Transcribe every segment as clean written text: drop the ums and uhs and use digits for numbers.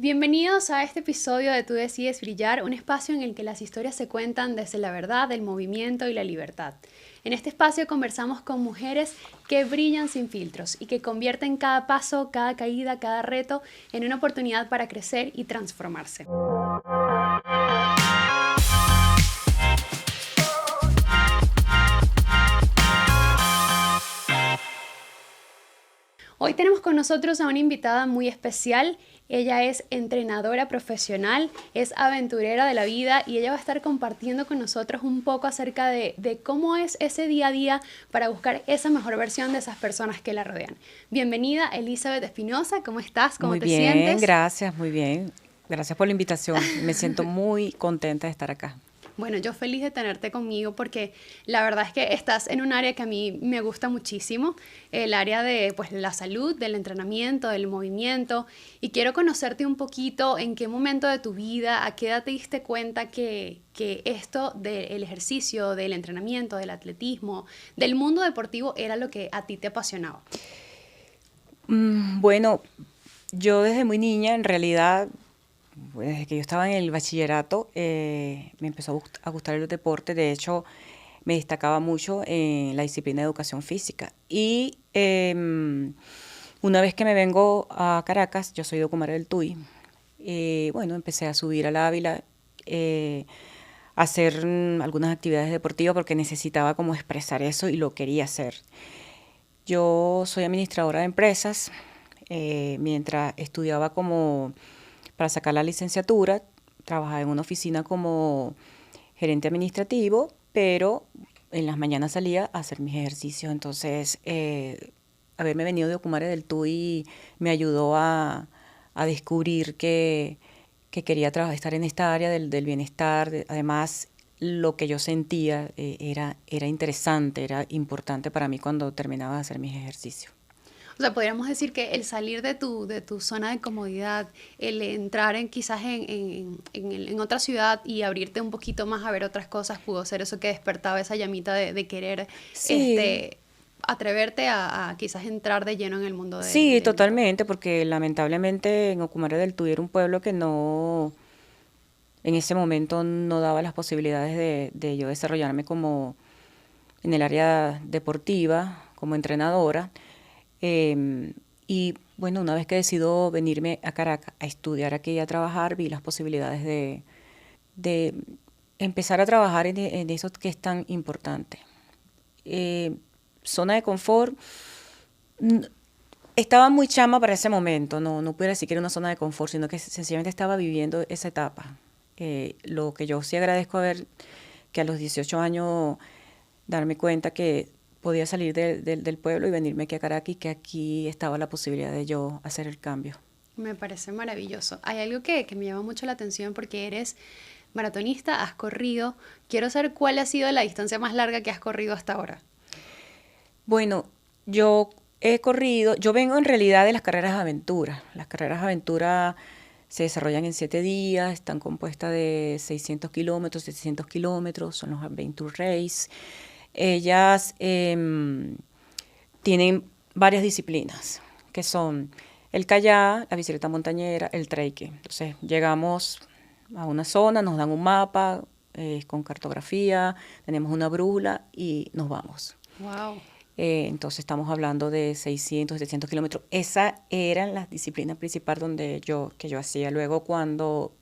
Bienvenidos a este episodio de Tú Decides Brillar, un espacio en el que las historias se cuentan desde la verdad, el movimiento y la libertad. En este espacio conversamos con mujeres que brillan sin filtros y que convierten cada paso, cada caída, cada reto en una oportunidad para crecer y transformarse. Hoy tenemos con nosotros a una invitada muy especial. Ella es entrenadora profesional, es aventurera de la vida y ella va a estar compartiendo con nosotros un poco acerca de cómo es ese día a día para buscar esa mejor versión de esas personas que la rodean. Bienvenida, Elizabeth Espinosa, ¿cómo estás? ¿Cómo Muy te bien, sientes? gracias, muy bien. Gracias por la invitación. Me siento muy contenta de estar acá. Bueno, yo feliz de tenerte conmigo porque la verdad es que estás en un área que a mí me gusta muchísimo, el área de pues, la salud, del entrenamiento, del movimiento, y quiero conocerte un poquito en qué momento de tu vida, a qué edad te diste cuenta que esto del ejercicio, del entrenamiento, del atletismo, del mundo deportivo era lo que a ti te apasionaba. Bueno, yo desde muy niña, en realidad, pues, desde que yo estaba en el bachillerato, me empezó a gustar el deporte. De hecho, me destacaba mucho en la disciplina de educación física. Y una vez que me vengo a Caracas, yo soy de Ocumare del Tuy, bueno, empecé a subir al Ávila, a hacer algunas actividades deportivas porque necesitaba como expresar eso y lo quería hacer. Yo soy administradora de empresas. Mientras estudiaba como para sacar la licenciatura, trabajaba en una oficina como gerente administrativo, pero en las mañanas salía a hacer mis ejercicios. Entonces, haberme venido de Ocumare del Tuy me ayudó a descubrir que quería estar en esta área del bienestar. Además, lo que yo sentía era interesante, era importante para mí cuando terminaba de hacer mis ejercicios. O sea, podríamos decir que el salir de tu zona de comodidad, el entrar quizás en otra ciudad y abrirte un poquito más a ver otras cosas, pudo ser eso que despertaba esa llamita de querer Sí, atreverte a quizás entrar de lleno en el mundo sí, del deporte. totalmente, porque lamentablemente en Ocumare del Tuy era un pueblo que no, en ese momento no daba las posibilidades de yo desarrollarme como en el área deportiva, como entrenadora. Em, y bueno, una vez que decido venirme a Caracas a estudiar aquí y a trabajar, vi las posibilidades de empezar a trabajar en eso que es tan importante. Eh, Zona de confort. Estaba muy chama para ese momento, no pudiera decir que era una zona de confort, sino que sencillamente estaba viviendo esa etapa. Lo que yo sí agradezco haber, que a los 18 años darme cuenta que podía salir del pueblo y venirme aquí a Caracas y que aquí estaba la posibilidad de yo hacer el cambio. Me parece maravilloso. Hay algo que me llama mucho la atención porque eres maratonista, has corrido. Quiero saber cuál ha sido la distancia más larga que has corrido hasta ahora. Bueno, yo he corrido, yo vengo en realidad de las carreras de aventura. Las carreras de aventura se desarrollan en 7 días, están compuestas de 600 kilómetros, 700 kilómetros, son los Adventure Race. Ellas tienen varias disciplinas, que son el kayak, la bicicleta montañera, el trekking. Entonces llegamos a una zona, nos dan un mapa con cartografía, tenemos una brújula y nos vamos. Wow. Entonces estamos hablando de 600, 700 kilómetros. Esas eran las disciplinas principales que yo hacía. Luego cuando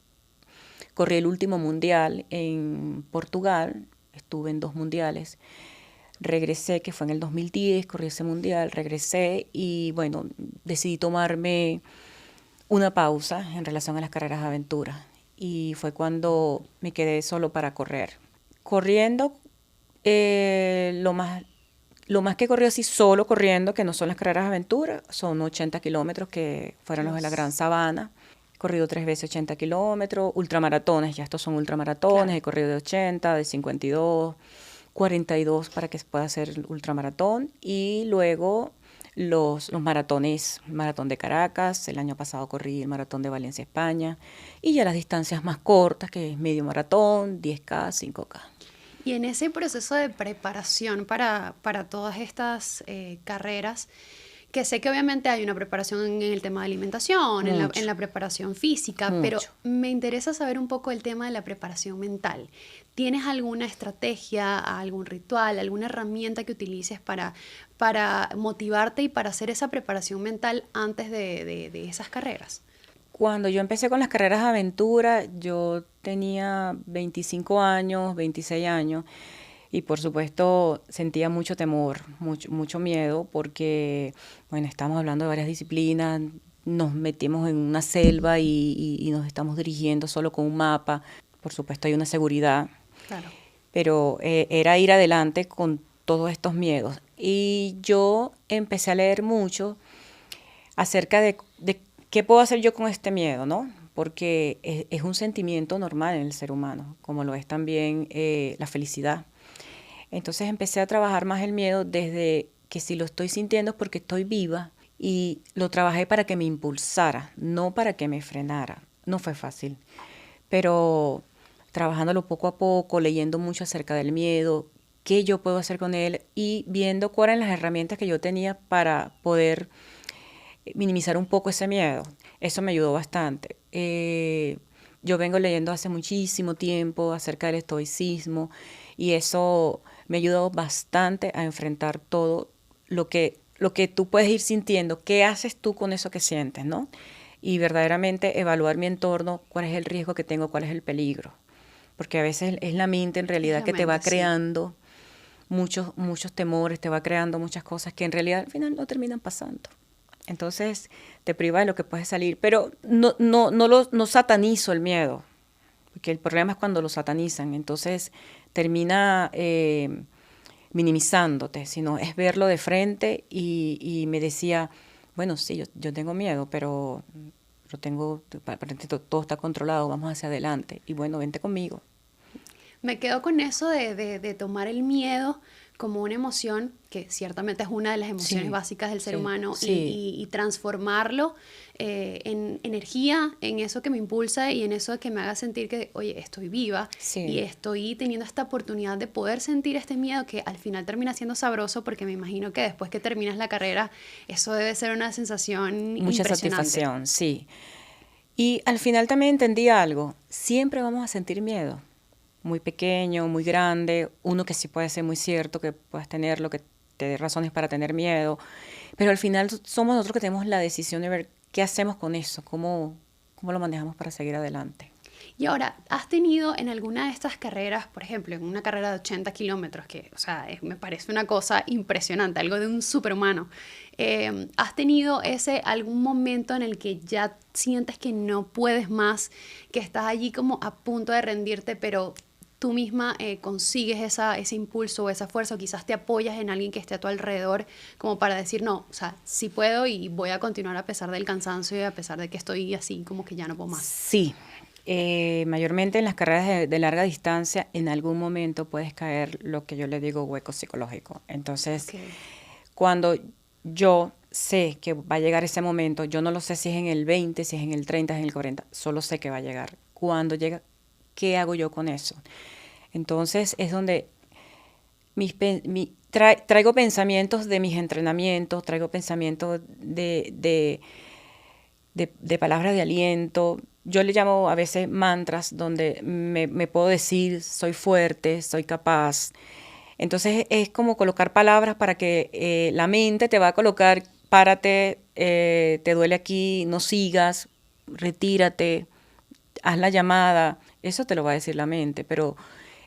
corrí el último mundial en Portugal, estuve en 2 mundiales, regresé, que fue en el 2010, corrí ese mundial, regresé y bueno, decidí tomarme una pausa en relación a las carreras de aventura. Y fue cuando me quedé solo para correr. Corriendo, lo más que he corrido así solo corriendo, que no son las carreras de aventura, son 80 kilómetros que fueron los de la Gran Dios. Sabana. He corrido 3 veces 80 kilómetros, ultramaratones, ya estos son ultramaratones, Claro. he corrido de 80, de 52, 42 para que se pueda hacer el ultramaratón. Y luego los maratones, maratón de Caracas, el año pasado corrí el maratón de Valencia, España, y ya las distancias más cortas, que es medio maratón, 10K, 5K. Y en ese proceso de preparación para todas estas carreras, que sé que obviamente hay una preparación en el tema de alimentación, en la preparación física, pero Mucho. me interesa saber un poco el tema de la preparación mental. ¿Tienes alguna estrategia, algún ritual, alguna herramienta que utilices para motivarte y para hacer esa preparación mental antes de esas carreras? Cuando yo empecé con las carreras de aventura, yo tenía 25 años, 26 años, y por supuesto sentía mucho temor, mucho miedo, porque, bueno, estamos hablando de varias disciplinas, nos metimos en una selva y nos estamos dirigiendo solo con un mapa. Por supuesto hay una seguridad, Claro. pero era ir adelante con todos estos miedos. Y yo empecé a leer mucho acerca de qué puedo hacer yo con este miedo, ¿no? Porque es un sentimiento normal en el ser humano, como lo es también la felicidad. Entonces empecé a trabajar más el miedo desde que si lo estoy sintiendo es porque estoy viva y lo trabajé para que me impulsara, no para que me frenara. No fue fácil, pero trabajándolo poco a poco, leyendo mucho acerca del miedo, qué yo puedo hacer con él y viendo cuáles eran las herramientas que yo tenía para poder minimizar un poco ese miedo. Eso me ayudó bastante. Yo vengo leyendo hace muchísimo tiempo acerca del estoicismo y eso me ayudó bastante a enfrentar todo lo que tú puedes ir sintiendo. ¿Qué haces tú con eso que sientes, no? Y verdaderamente evaluar mi entorno, cuál es el riesgo que tengo, cuál es el peligro. Porque a veces es la mente en Es realidad la que te va mente, sí. creando muchos temores, te va creando muchas cosas que en realidad al final no terminan pasando. Entonces te priva de lo que puedes salir. Pero no satanizo el miedo, porque el problema es cuando lo satanizan. Entonces termina minimizándote, sino es verlo de frente y me decía, bueno, sí, yo tengo miedo, pero todo está controlado, vamos hacia adelante. Y bueno, vente conmigo. Me quedo con eso de tomar el miedo como una emoción, que ciertamente es una de las emociones Sí, básicas del ser sí, humano, sí, y transformarlo en energía, en eso que me impulsa y en eso que me haga sentir que, oye, estoy viva y sí. estoy teniendo esta oportunidad de poder sentir este miedo que al final termina siendo sabroso, porque me imagino que después que terminas la carrera, eso debe ser una sensación Mucha impresionante. satisfacción, sí. Y al final también entendí algo, siempre vamos a sentir miedo, muy pequeño, muy grande, uno que sí puede ser muy cierto, que puedas tener lo que te dé razones para tener miedo, pero al final somos nosotros que tenemos la decisión de ver qué hacemos con eso, cómo lo manejamos para seguir adelante. Y ahora, ¿has tenido en alguna de estas carreras, por ejemplo, en una carrera de 80 kilómetros, que, o sea, me parece una cosa impresionante, algo de un superhumano, ¿has tenido algún momento en el que ya sientes que no puedes más, que estás allí como a punto de rendirte, pero tú misma consigues ese impulso o esa fuerza, o quizás te apoyas en alguien que esté a tu alrededor como para decir, no, o sea, sí puedo y voy a continuar a pesar del cansancio y a pesar de que estoy así como que ya no puedo más? Sí, mayormente en las carreras de larga distancia, en algún momento puedes caer lo que yo le digo hueco psicológico. Entonces, Ok. cuando yo sé que va a llegar ese momento, yo no lo sé si es en el 20, si es en el 30, si es en el 40, solo sé que va a llegar. Cuando llega, ¿qué hago yo con eso? Entonces es donde traigo pensamientos de mis entrenamientos, traigo pensamientos de palabras de aliento. Yo le llamo a veces mantras donde me puedo decir soy fuerte, soy capaz. Entonces es como colocar palabras para que la mente te va a colocar, párate, te duele aquí, no sigas, retírate, haz la llamada. Eso te lo va a decir la mente, pero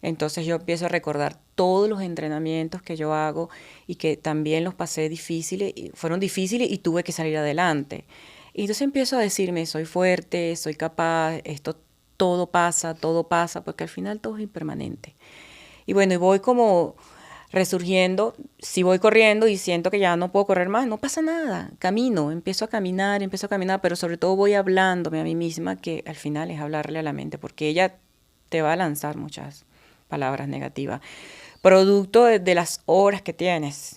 entonces yo empiezo a recordar todos los entrenamientos que yo hago y que también los pasé difíciles, fueron difíciles y tuve que salir adelante. Y entonces empiezo a decirme, soy fuerte, soy capaz, esto todo pasa, porque al final todo es impermanente. Y bueno, y voy como resurgiendo, si voy corriendo y siento que ya no puedo correr más, no pasa nada, camino, empiezo a caminar, pero sobre todo voy hablándome a mí misma, que al final es hablarle a la mente, porque ella te va a lanzar muchas palabras negativas, producto de las horas que tienes,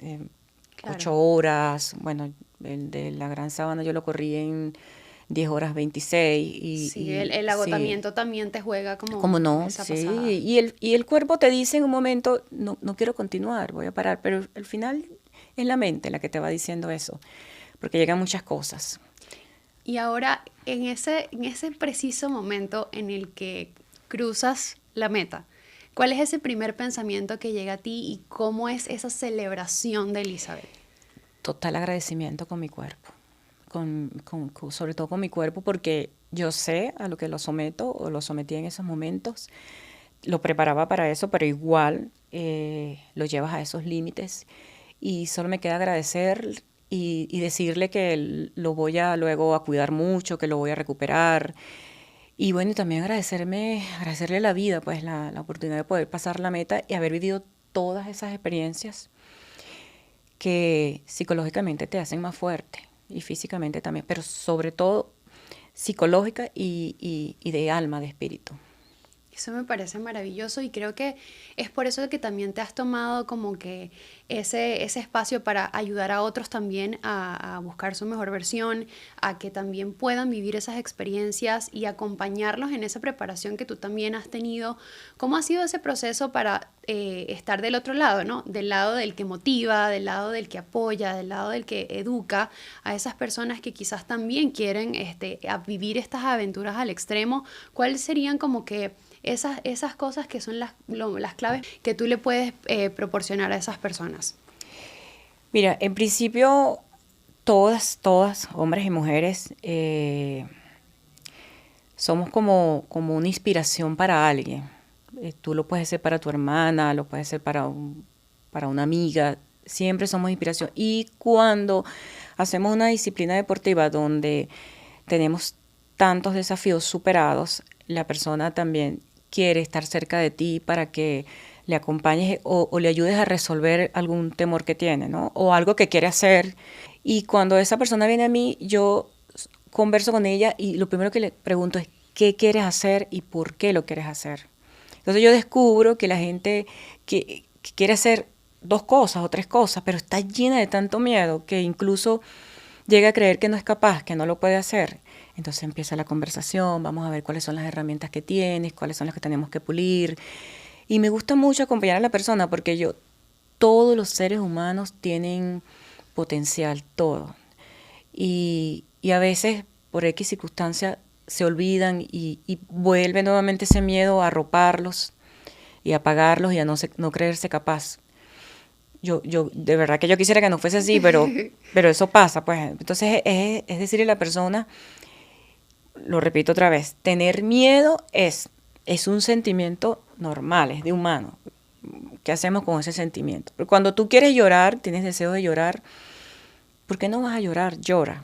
Claro. 8 horas, bueno, el de la Gran Sabana yo lo corrí en 10 horas 26 Sí, y el sí, agotamiento también te juega ¿cómo como no? esa Sí, pasada. y el cuerpo te dice en un momento, no quiero continuar, voy a parar, pero al final es la mente la que te va diciendo eso. porque llegan muchas cosas. Y ahora, en ese preciso momento en el que cruzas la meta, ¿cuál es ese primer pensamiento que llega a ti y cómo es esa celebración de Elizabeth? Total agradecimiento con mi cuerpo, sobre todo con mi cuerpo, porque yo sé a lo que lo someto o lo sometí en esos momentos, lo preparaba para eso, pero igual lo llevas a esos límites y solo me queda agradecer y decirle que lo voy a luego a cuidar mucho, que lo voy a recuperar. Y bueno, y también agradecerle a la vida, pues la oportunidad de poder pasar la meta y haber vivido todas esas experiencias que psicológicamente te hacen más fuerte y físicamente también, pero sobre todo psicológica y de alma, de espíritu. Eso me parece maravilloso y creo que es por eso que también te has tomado como que ese espacio para ayudar a otros también a buscar su mejor versión, a que también puedan vivir esas experiencias y acompañarlos en esa preparación que tú también has tenido. ¿Cómo ha sido ese proceso para estar del otro lado, ¿no? Del lado del que motiva, del lado del que apoya, del lado del que educa a esas personas que quizás también quieren a vivir estas aventuras al extremo? ¿Cuáles serían como que esas cosas que son las claves que tú le puedes proporcionar a esas personas? Mira, en principio todas, hombres y mujeres, somos como una inspiración para alguien. Tú lo puedes ser para tu hermana, lo puedes ser para una amiga, siempre somos inspiración. Y cuando hacemos una disciplina deportiva donde tenemos tantos desafíos superados, la persona también quiere estar cerca de ti para que le acompañes o le ayudes a resolver algún temor que tiene, ¿no? O algo que quiere hacer. Y cuando esa persona viene a mí, yo converso con ella y lo primero que le pregunto es qué quieres hacer y por qué lo quieres hacer. Entonces yo descubro que la gente que quiere hacer dos cosas o tres cosas, pero está llena de tanto miedo que incluso llega a creer que no es capaz, que no lo puede hacer. Entonces empieza la conversación, vamos a ver cuáles son las herramientas que tienes, cuáles son las que tenemos que pulir. Y me gusta mucho acompañar a la persona porque todos los seres humanos tienen potencial, todo. Y a veces, por X circunstancia, se olvidan y vuelve nuevamente ese miedo a arroparlos y a apagarlos y a no creerse capaz. De verdad que yo quisiera que no fuese así, pero eso pasa, pues. Entonces es decirle a la persona, lo repito otra vez, tener miedo es un sentimiento normal, es de humano. ¿Qué hacemos con ese sentimiento? Pero cuando tú quieres llorar, tienes deseo de llorar, ¿por qué no vas a llorar? Llora.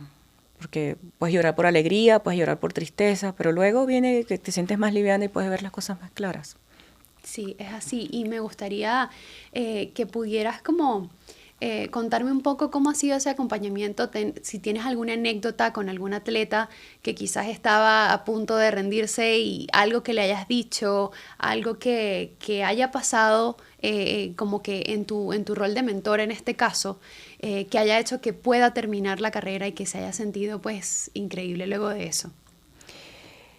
Porque puedes llorar por alegría, puedes llorar por tristeza, pero luego viene que te sientes más liviana y puedes ver las cosas más claras. Sí, es así. Y me gustaría que pudieras como contarme un poco cómo ha sido ese acompañamiento, si tienes alguna anécdota con algún atleta que quizás estaba a punto de rendirse y algo que le hayas dicho, algo que haya pasado como que en tu rol de mentor en este caso, que haya hecho que pueda terminar la carrera y que se haya sentido pues increíble luego de eso.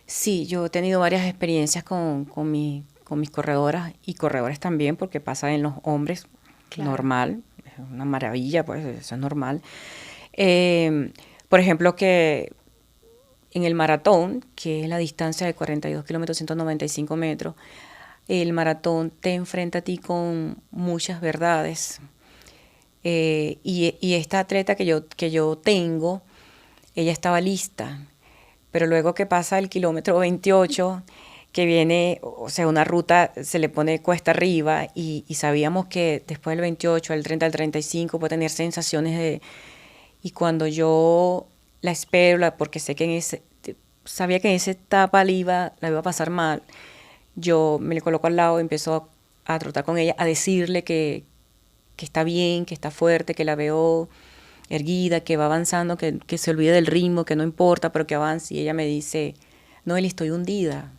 Sí, yo he tenido varias experiencias con mis corredoras y corredores también, porque pasa en los hombres, Claro. normal, es una maravilla, pues eso es normal. Por ejemplo, que en el maratón, que es la distancia de 42 kilómetros, 195 metros, el maratón te enfrenta a ti con muchas verdades. Y esta atleta que yo tengo, ella estaba lista, pero luego que pasa el kilómetro 28, que viene, o sea, una ruta se le pone cuesta arriba y sabíamos que después del 28, al 30, al 35 puede tener sensaciones de... Y cuando yo la espero, porque sé que sabía que en esa etapa la iba a pasar mal, yo me le coloco al lado y empiezo a trotar con ella, a decirle que está bien, que está fuerte, que la veo erguida, que va avanzando, que se olvide del ritmo, que no importa, pero que avance. Y ella me dice, Noel, estoy hundida.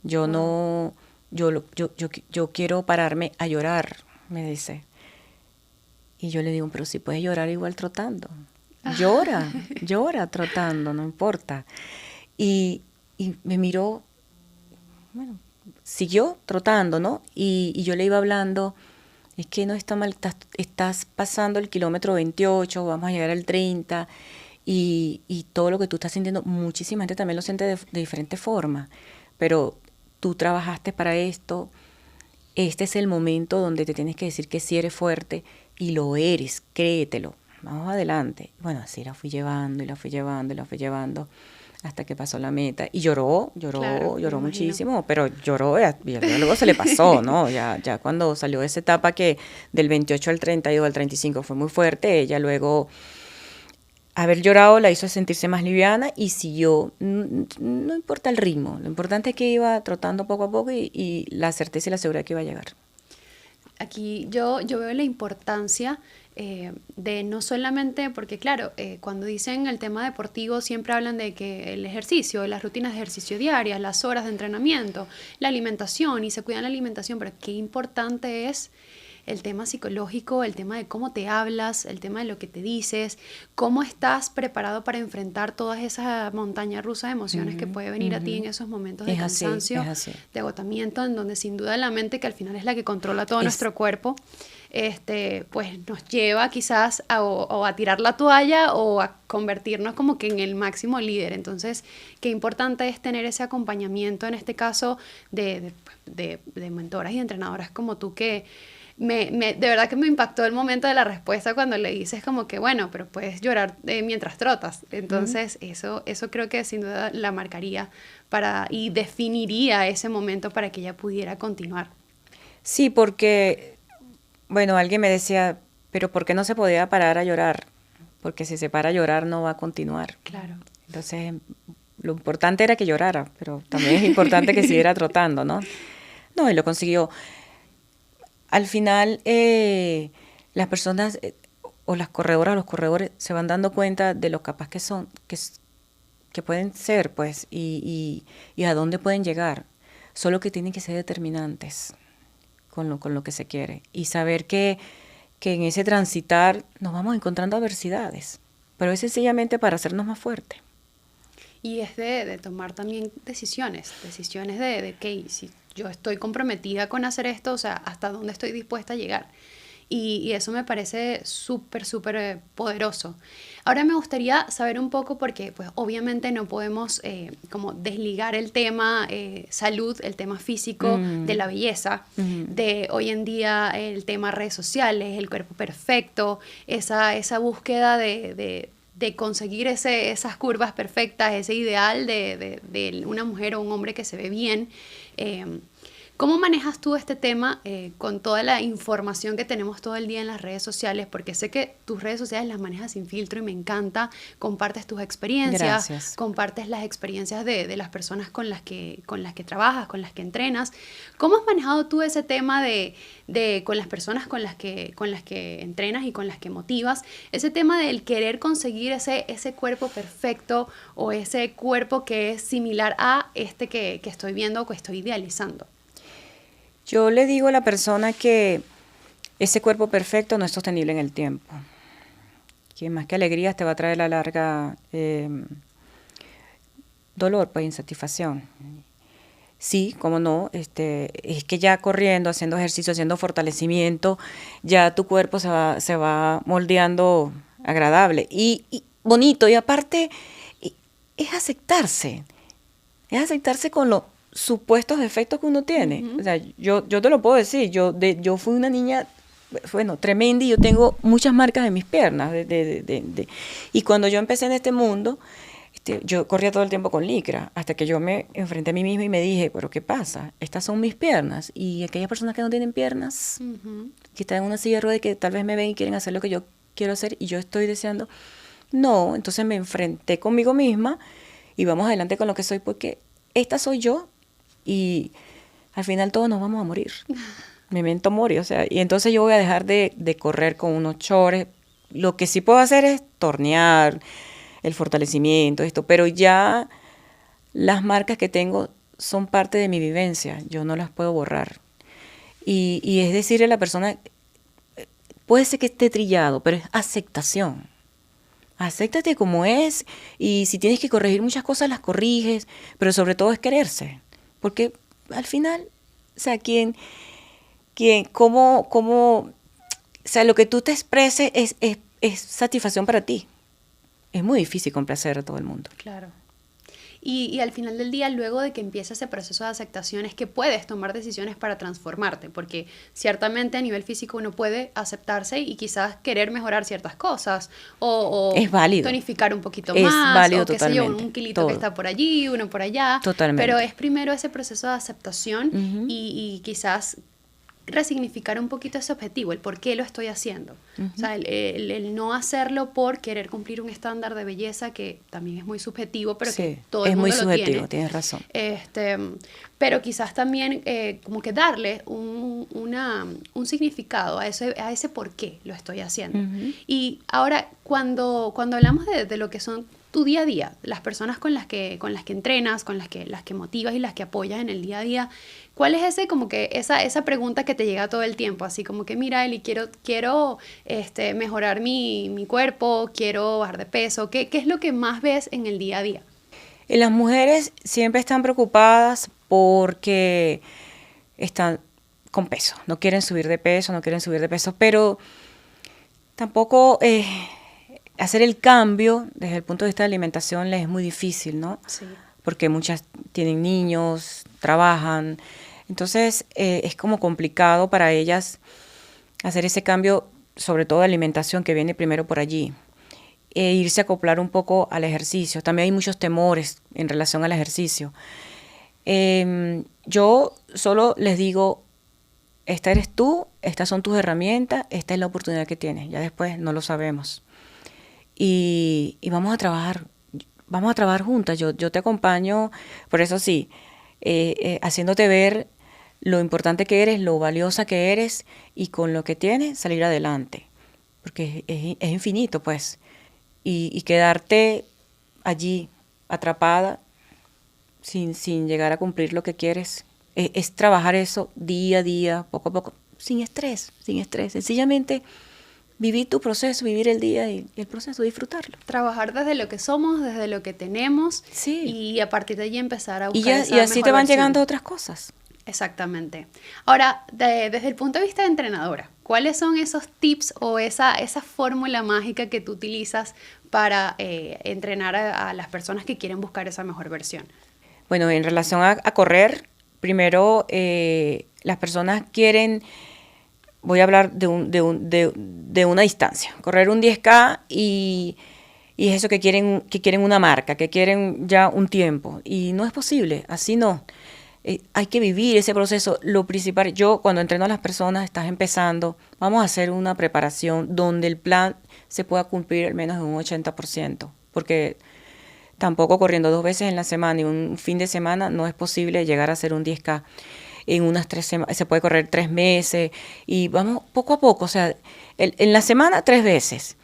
Yo Wow. no, yo quiero pararme a llorar, me dice. Y yo le digo, pero si puedes llorar igual trotando. Llora trotando, no importa. Y me miró, bueno, siguió trotando, ¿no? Y yo le iba hablando es que no está mal, estás pasando el kilómetro 28, vamos a llegar al 30, y todo lo que tú estás sintiendo, muchísima gente también lo siente de diferente forma, pero tú trabajaste para esto, este es el momento donde te tienes que decir que sí eres fuerte, y lo eres, créetelo, vamos adelante. Bueno, así la fui llevando, y la fui llevando, y la fui llevando, hasta que pasó la meta. Y lloró Claro, me imagino. muchísimo, pero lloró, ya luego se le pasó, ¿no? Ya cuando salió esa etapa que del 28 al 32 al 35 fue muy fuerte, ella luego, haber llorado la hizo sentirse más liviana y siguió, no importa el ritmo, lo importante es que iba trotando poco a poco y la certeza y la seguridad que iba a llegar. Aquí yo veo la importancia de no solamente, porque claro, cuando dicen el tema deportivo siempre hablan de que el ejercicio, las rutinas de ejercicio diarias, las horas de entrenamiento, la alimentación y se cuidan la alimentación, pero qué importante es el tema psicológico, el tema de cómo te hablas, el tema de lo que te dices, cómo estás preparado para enfrentar todas esas montañas rusas de emociones que puede venir a ti en esos momentos de Es así, cansancio, es así. de agotamiento, en donde sin duda la mente, que al final es la que controla todo Es, nuestro cuerpo, pues nos lleva quizás o a tirar la toalla o a convertirnos como que en el máximo líder. Entonces, qué importante es tener ese acompañamiento, en este caso, de mentoras y entrenadoras como tú, que de verdad que me impactó el momento de la respuesta cuando le dices como que, bueno, pero puedes llorar mientras trotas. Entonces, eso creo que sin duda la marcaría y definiría ese momento para que ella pudiera continuar. sí, porque, bueno, alguien me decía, pero ¿por qué no se podía parar a llorar? Porque si se para a llorar no va a continuar. Claro. Entonces, lo importante era que llorara, pero también es importante que siguiera trotando, ¿no? No, y lo consiguió. Al final, las personas o las corredoras o los corredores se van dando cuenta de lo capaz que son, que pueden ser, pues, y a dónde pueden llegar. Solo que tienen que ser determinantes con lo que se quiere. Y saber que en ese transitar nos vamos encontrando adversidades, pero es sencillamente para hacernos más fuertes. Y es de tomar también decisiones de que si yo estoy comprometida con hacer esto, o sea, hasta dónde estoy dispuesta a llegar. Y eso me parece súper, súper poderoso. Ahora me gustaría saber un poco, porque pues obviamente no podemos como desligar el tema salud, el tema físico de la belleza, de hoy en día el tema redes sociales, el cuerpo perfecto, esa búsqueda de conseguir esas curvas perfectas, ese ideal de una mujer o un hombre que se ve bien. ¿Cómo manejas tú este tema con toda la información que tenemos todo el día en las redes sociales? Porque sé que tus redes sociales las manejas sin filtro y me encanta. Compartes tus experiencias, Gracias. compartes las experiencias de las personas con las que trabajas, con las que entrenas. ¿Cómo has manejado tú ese tema con las personas con las que entrenas y con las que motivas? Ese tema del querer conseguir ese cuerpo perfecto o ese cuerpo que es similar a este que estoy viendo o que estoy idealizando. Yo le digo a la persona que ese cuerpo perfecto no es sostenible en el tiempo, que más que alegrías te va a traer a la larga dolor, pues insatisfacción. Sí, cómo no, es que ya corriendo, haciendo ejercicio, haciendo fortalecimiento, ya tu cuerpo se va moldeando agradable y bonito. Y aparte, y- es aceptarse con los supuestos defectos que uno tiene. O sea, yo te lo puedo decir, yo fui una niña, bueno, tremenda, y yo tengo muchas marcas en mis piernas. Y cuando yo empecé en este mundo, yo corría todo el tiempo con licra, hasta que yo me enfrenté a mí misma y me dije, pero ¿qué pasa? Estas son mis piernas. Y aquellas personas que no tienen piernas, que están en una silla de ruedas y que tal vez me ven y quieren hacer lo que yo quiero hacer y yo estoy deseando, no. Entonces me enfrenté conmigo misma y vamos adelante con lo que soy, porque esta soy yo y al final todos nos vamos a morir. Memento mori, o sea, y entonces yo voy a dejar de correr con unos chores. Lo que sí puedo hacer es tornear, el fortalecimiento, esto, pero ya las marcas que tengo son parte de mi vivencia, yo no las puedo borrar. Y es decirle a la persona, puede ser que esté trillado, pero es aceptación. Acéptate como es, y si tienes que corregir muchas cosas, las corriges, pero sobre todo es quererse, porque al final, o sea, o sea, lo que tú te expreses es satisfacción para ti. Es muy difícil complacer a todo el mundo. Claro. Y al final del día, luego de que empieza ese proceso de aceptación, es que puedes tomar decisiones para transformarte, porque ciertamente a nivel físico uno puede aceptarse y quizás querer mejorar ciertas cosas, Es válido. tonificar un poquito Es más, válido o qué sé yo, totalmente. un kilito Todo. que está por allí, uno por allá. Totalmente. Pero es primero ese proceso de aceptación Ujú. y quizás resignificar un poquito ese objetivo, el por qué lo estoy haciendo. O sea, el no hacerlo por querer cumplir un estándar de belleza que también es muy subjetivo, pero Sí, que todo el es muy mundo lo subjetivo, tiene. tienes razón. Pero quizás también como que darle un significado a ese por qué lo estoy haciendo. Y ahora, cuando hablamos de lo que son tu día a día, las personas con las que entrenas, con las que motivas y las que apoyas en el día a día, ¿cuál es esa pregunta que te llega todo el tiempo? Así como que, mira, Eli, quiero mejorar mi cuerpo, quiero bajar de peso. ¿Qué es lo que más ves en el día a día? Las mujeres siempre están preocupadas porque están con peso, no quieren subir de peso, pero tampoco hacer el cambio desde el punto de vista de alimentación les es muy difícil, ¿no? Sí. Porque muchas tienen niños, trabajan, entonces es como complicado para ellas hacer ese cambio, sobre todo de alimentación que viene primero por allí. Irse a acoplar un poco al ejercicio. También hay muchos temores en relación al ejercicio. Yo solo les digo, esta eres tú, estas son tus herramientas, esta es la oportunidad que tienes. Ya después no lo sabemos. Y vamos a trabajar juntas. Yo te acompaño, por eso sí, haciéndote ver lo importante que eres, lo valiosa que eres y con lo que tienes salir adelante. Porque es infinito, pues. Y quedarte allí atrapada sin llegar a cumplir lo que quieres. Es trabajar eso día a día, poco a poco, sin estrés. Sencillamente vivir tu proceso, vivir el día y el proceso, disfrutarlo. Trabajar desde lo que somos, desde lo que tenemos, Sí. y a partir de allí empezar a Y buscar esa así mejor te van versión. llegando otras cosas. Exactamente. Ahora, desde el punto de vista de entrenadora, ¿cuáles son esos tips o esa fórmula mágica que tú utilizas para entrenar a las personas que quieren buscar esa mejor versión? Bueno, en relación a correr, primero las personas quieren, voy a hablar de una distancia, correr un 10K y es eso que quieren una marca, que quieren ya un tiempo. Y no es posible, así no. Hay que vivir ese proceso. Lo principal, yo cuando entreno a las personas, estás empezando, vamos a hacer una preparación donde el plan se pueda cumplir al menos en un 80%, porque tampoco corriendo 2 veces en la semana y un fin de semana no es posible llegar a hacer un 10K. En unas 3 semanas, se puede correr 3 meses y vamos poco a poco, o sea, en la semana 3 veces,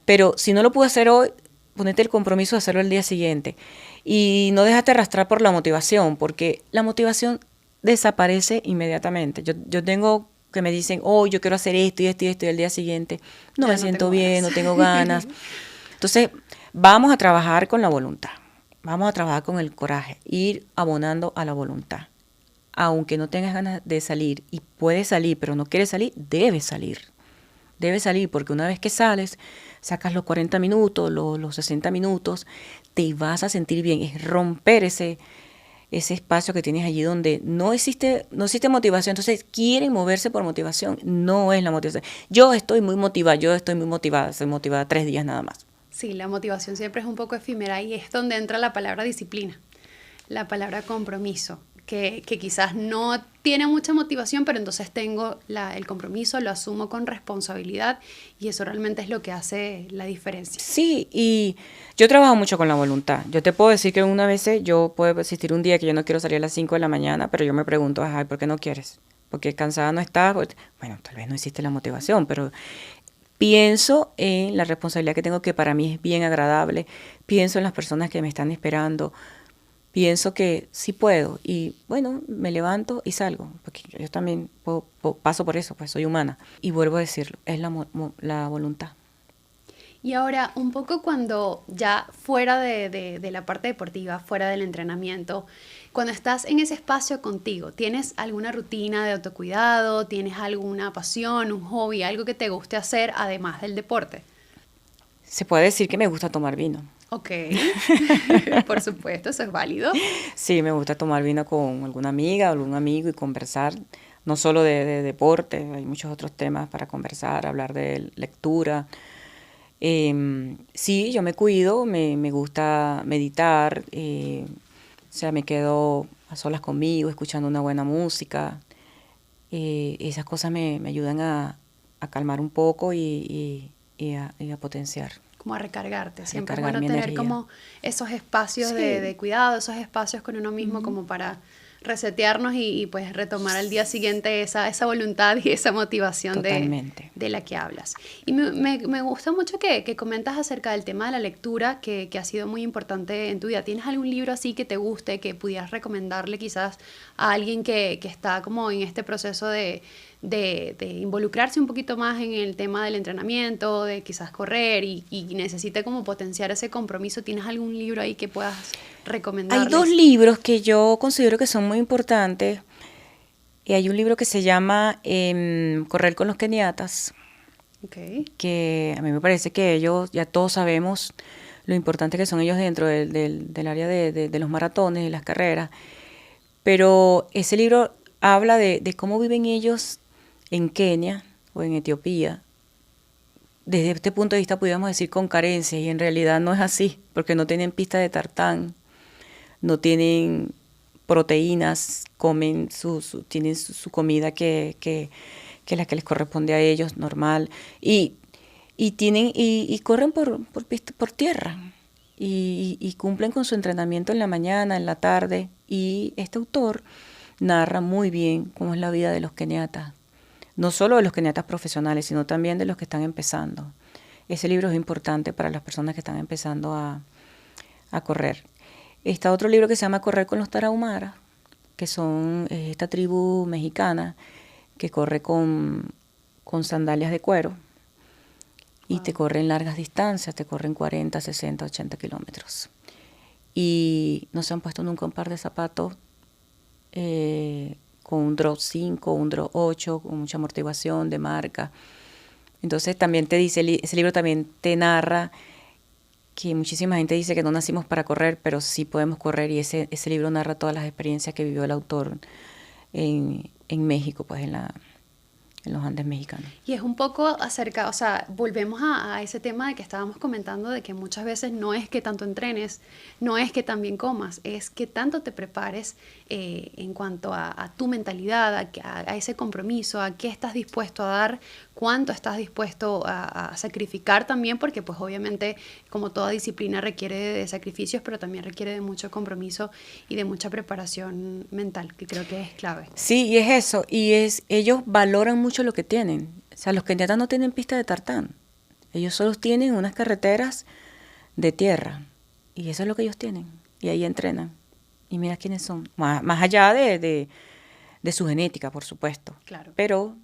pero si no lo pude hacer hoy, ponete el compromiso de hacerlo el día siguiente. Y no déjate arrastrar por la motivación, porque la motivación desaparece inmediatamente. Yo tengo que me dicen, oh, yo quiero hacer esto y esto y esto, y el día siguiente no me siento bien, no tengo ganas. Entonces, vamos a trabajar con la voluntad, vamos a trabajar con el coraje, ir abonando a la voluntad. Aunque no tengas ganas de salir, y puedes salir, pero no quieres salir, debes salir. Debes salir, porque una vez que sales, sacas los 40 minutos, los 60 minutos, te vas a sentir bien. Es romper ese espacio que tienes allí donde no existe motivación. Entonces quieren moverse por motivación. No es la motivación. Yo estoy muy motivada, soy motivada 3 días nada más. Sí, la motivación siempre es un poco efímera y es donde entra la palabra disciplina, la palabra compromiso, que quizás no tiene mucha motivación, pero entonces tengo el compromiso, lo asumo con responsabilidad y eso realmente es lo que hace la diferencia. Sí, y yo trabajo mucho con la voluntad. Yo te puedo decir que una vez yo puedo existir un día que yo no quiero salir a las 5 de la mañana, pero yo me pregunto, ay, ¿por qué no quieres? Porque cansada no estás. Bueno, tal vez no existe la motivación, pero pienso en la responsabilidad que tengo, que para mí es bien agradable. Pienso en las personas que me están esperando. Pienso que sí puedo y bueno, me levanto y salgo, porque yo también paso por eso, pues soy humana. Y vuelvo a decirlo, es la voluntad. Y ahora, un poco cuando ya fuera de la parte deportiva, fuera del entrenamiento, cuando estás en ese espacio contigo, ¿tienes alguna rutina de autocuidado? ¿Tienes alguna pasión, un hobby, algo que te guste hacer además del deporte? Se puede decir que me gusta tomar vino. Ok, por supuesto, eso es válido. Sí, me gusta tomar vino con alguna amiga o algún amigo y conversar, no solo de deporte, hay muchos otros temas para conversar, hablar de lectura. Sí, yo me cuido, me gusta meditar, o sea, me quedo a solas conmigo, escuchando una buena música. Esas cosas me ayudan a calmar un poco y a potenciar, Como a recargarte. a Siempre es recargar bueno mi tener energía. como esos espacios Sí, de cuidado, esos espacios con uno mismo ujú, como para resetearnos y pues retomar al día siguiente esa voluntad y esa motivación totalmente. de la que hablas. Y me gusta mucho que comentas acerca del tema de la lectura, que ha sido muy importante en tu vida. ¿Tienes algún libro así que te guste, que pudieras recomendarle quizás a alguien que está como en este proceso de involucrarse un poquito más en el tema del entrenamiento, de quizás correr y necesite como potenciar ese compromiso? ¿Tienes algún libro ahí que puedas Hay dos recomendarles? libros que yo considero que son muy importantes. Y hay un libro que se llama Correr con los keniatas, Ok, que a mí me parece que ellos, ya todos sabemos lo importante que son ellos dentro del área de los maratones y las carreras, pero ese libro habla de cómo viven ellos en Kenia o en Etiopía. Desde este punto de vista pudiéramos decir con carencias y en realidad no es así, porque no tienen pista de tartán, no tienen proteínas, tienen su comida que es la que les corresponde a ellos, normal, y, y corren por tierra, y cumplen con su entrenamiento en la mañana, en la tarde, y este autor narra muy bien cómo es la vida de los keniatas, no solo de los keniatas profesionales, sino también de los que están empezando. Ese libro es importante para las personas que están empezando a correr. Está otro libro que se llama Correr con los Tarahumaras, que son esta tribu mexicana que corre con sandalias de cuero y te wow. corren largas distancias, te corren 40, 60, 80 kilómetros. Y no se han puesto nunca un par de zapatos con un drop 5, un drop 8, con mucha amortiguación de marca. Entonces también te dice, ese libro también te narra que muchísima gente dice que no nacimos para correr, pero sí podemos correr, y ese libro narra todas las experiencias que vivió el autor en México, pues en los Andes mexicanos. Y es un poco acerca, o sea, volvemos a ese tema de que estábamos comentando, de que muchas veces no es que tanto entrenes, no es que también comas, es que tanto te prepares en cuanto a tu mentalidad, a ese compromiso, a qué estás dispuesto a dar, cuánto estás dispuesto a sacrificar también, porque pues obviamente como toda disciplina requiere de sacrificios, pero también requiere de mucho compromiso y de mucha preparación mental, que creo que es clave. Sí, y es eso, ellos valoran mucho lo que tienen. O sea, los keniatas no tienen pista de tartán, ellos solo tienen unas carreteras de tierra, y eso es lo que ellos tienen, y ahí entrenan. Y mira quiénes son, más allá de su genética, por supuesto, Claro. pero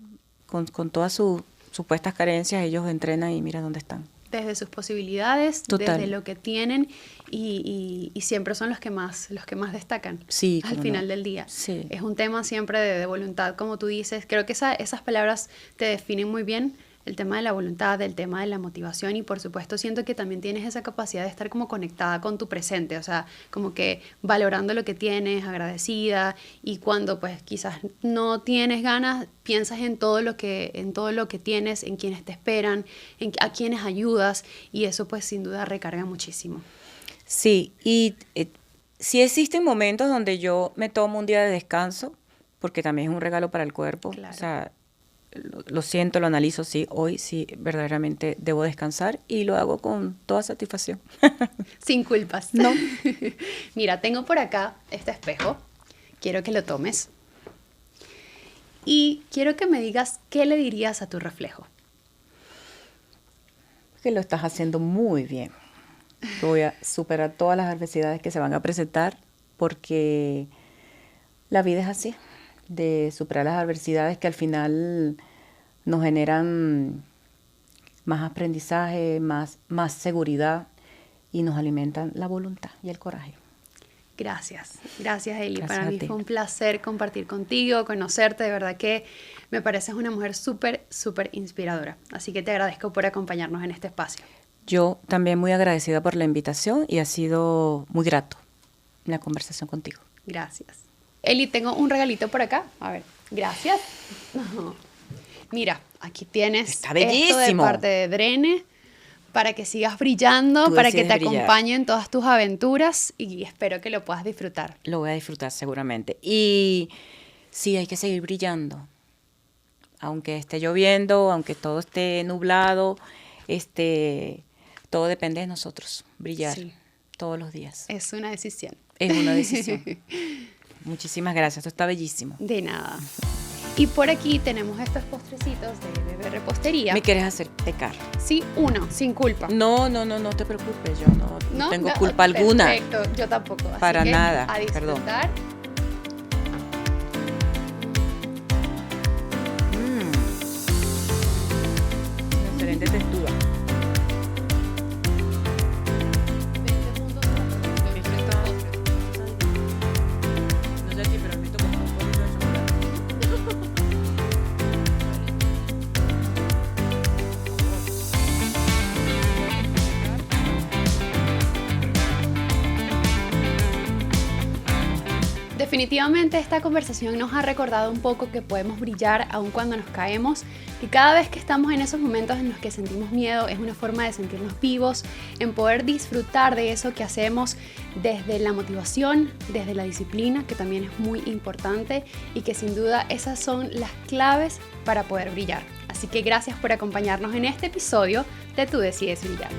con todas sus supuestas carencias, ellos entrenan y mira dónde están. Desde sus posibilidades, desde Total, lo que tienen y siempre son los que más destacan sí, al cómo no, final del día. sí. Es un tema siempre de voluntad, como tú dices. Creo que esas palabras te definen muy bien, el tema de la voluntad, el tema de la motivación y por supuesto siento que también tienes esa capacidad de estar como conectada con tu presente, o sea, como que valorando lo que tienes, agradecida y cuando pues quizás no tienes ganas, piensas en todo lo que tienes, en quienes te esperan, a quienes ayudas y eso pues sin duda recarga muchísimo. Sí, y sí existen momentos donde yo me tomo un día de descanso, porque también es un regalo para el cuerpo. O Claro. sea, lo siento, lo analizo, sí, hoy sí verdaderamente debo descansar y lo hago con toda satisfacción. Sin culpas. No, Mira, tengo por acá este espejo. Quiero que lo tomes. Y quiero que me digas qué le dirías a tu reflejo. que lo estás haciendo muy bien. Que voy a superar todas las adversidades que se van a presentar, porque la vida es así, de superar las adversidades que al final nos generan más aprendizaje, más seguridad y nos alimentan la voluntad y el coraje. Gracias Eli. Gracias Para a mí ti. fue un placer compartir contigo, conocerte, de verdad que me pareces una mujer súper inspiradora. Así que te agradezco por acompañarnos en este espacio. Yo también muy agradecida por la invitación y ha sido muy grato la conversación contigo. Gracias. Eli, tengo un regalito por acá. A ver, gracias. Mira, aquí tienes Está esto de bellísimo. parte de Drene para que sigas brillando, Tú para que te decides brillar. acompañe en todas tus aventuras y espero que lo puedas disfrutar. Lo voy a disfrutar seguramente. Y sí, hay que seguir brillando. Aunque esté lloviendo, aunque todo esté nublado, todo depende de nosotros. Brillar Sí. todos los días. Es una decisión. Es una decisión. Muchísimas gracias. Esto está bellísimo. De nada. Y por aquí tenemos estos postrecitos de Bebé Repostería. ¿Me quieres hacer pecar? Sí, uno, sin culpa. No te preocupes. Yo no tengo No, culpa alguna. Perfecto, yo tampoco. Así Para que nada, A perdón. disfrutar. Excelente textura. No sé si, pero necesito como un poquito de chocolate. Definitivamente esta conversación nos ha recordado un poco que podemos brillar aun cuando nos caemos, que cada vez que estamos en esos momentos en los que sentimos miedo es una forma de sentirnos vivos, en poder disfrutar de eso que hacemos desde la motivación, desde la disciplina, que también es muy importante y que sin duda esas son las claves para poder brillar. Así que gracias por acompañarnos en este episodio de Tú Decides Brillar.